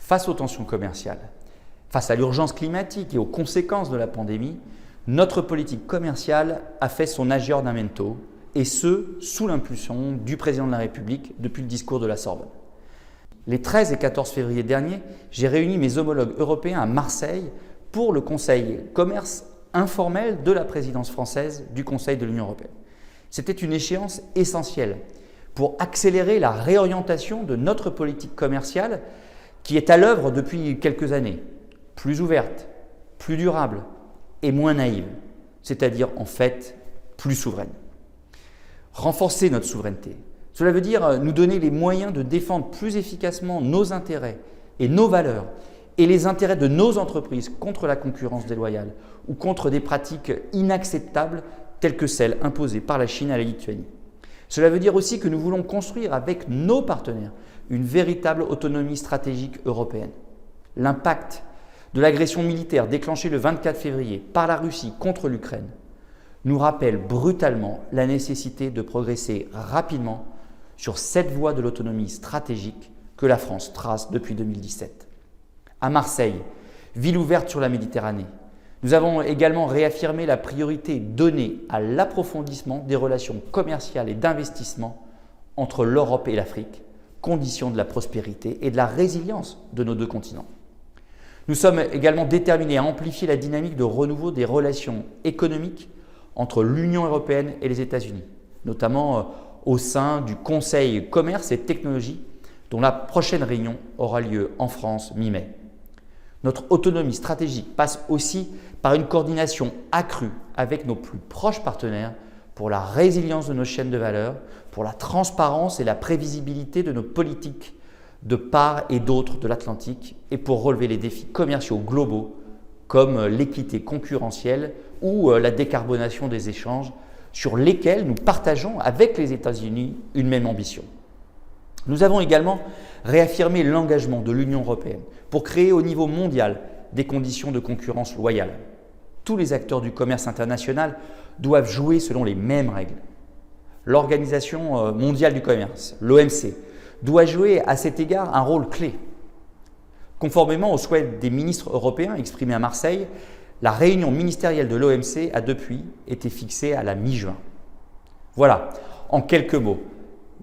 Face aux tensions commerciales, face à l'urgence climatique et aux conséquences de la pandémie, notre politique commerciale a fait son aggiornamento, et ce, sous l'impulsion du président de la République depuis le discours de la Sorbonne. Les 13 et 14 février dernier, j'ai réuni mes homologues européens à Marseille pour le Conseil commerce informel de la présidence française du Conseil de l'Union européenne. C'était une échéance essentielle pour accélérer la réorientation de notre politique commerciale qui est à l'œuvre depuis quelques années, plus ouverte, plus durable et moins naïve, c'est-à-dire en fait plus souveraine. Renforcer notre souveraineté, cela veut dire nous donner les moyens de défendre plus efficacement nos intérêts et nos valeurs et les intérêts de nos entreprises contre la concurrence déloyale ou contre des pratiques inacceptables telles que celles imposées par la Chine à la Lituanie. Cela veut dire aussi que nous voulons construire avec nos partenaires une véritable autonomie stratégique européenne. L'impact de l'agression militaire déclenchée le 24 février par la Russie contre l'Ukraine nous rappelle brutalement la nécessité de progresser rapidement sur cette voie de l'autonomie stratégique que la France trace depuis 2017. À Marseille, ville ouverte sur la Méditerranée, nous avons également réaffirmé la priorité donnée à l'approfondissement des relations commerciales et d'investissement entre l'Europe et l'Afrique, condition de la prospérité et de la résilience de nos deux continents. Nous sommes également déterminés à amplifier la dynamique de renouveau des relations économiques entre l'Union européenne et les États-Unis, notamment au sein du Conseil commerce et technologie dont la prochaine réunion aura lieu en France mi-mai. Notre autonomie stratégique passe aussi par une coordination accrue avec nos plus proches partenaires pour la résilience de nos chaînes de valeur, pour la transparence et la prévisibilité de nos politiques de part et d'autre de l'Atlantique et pour relever les défis commerciaux globaux comme l'équité concurrentielle ou la décarbonation des échanges sur lesquels nous partageons avec les États-Unis une même ambition. Nous avons également réaffirmé l'engagement de l'Union européenne pour créer au niveau mondial des conditions de concurrence loyales. Tous les acteurs du commerce international doivent jouer selon les mêmes règles. L'Organisation mondiale du commerce, l'OMC, doit jouer à cet égard un rôle clé. Conformément aux souhaits des ministres européens exprimés à Marseille, la réunion ministérielle de l'OMC a depuis été fixée à la mi-juin. Voilà, en quelques mots,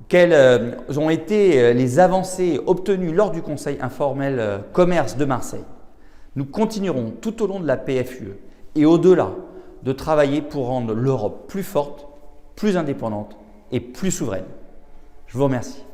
quelles ont été les avancées obtenues lors du Conseil informel commerce de Marseille. Nous continuerons tout au long de la PFUE et au-delà de travailler pour rendre l'Europe plus forte, plus indépendante et plus souveraine. Je vous remercie.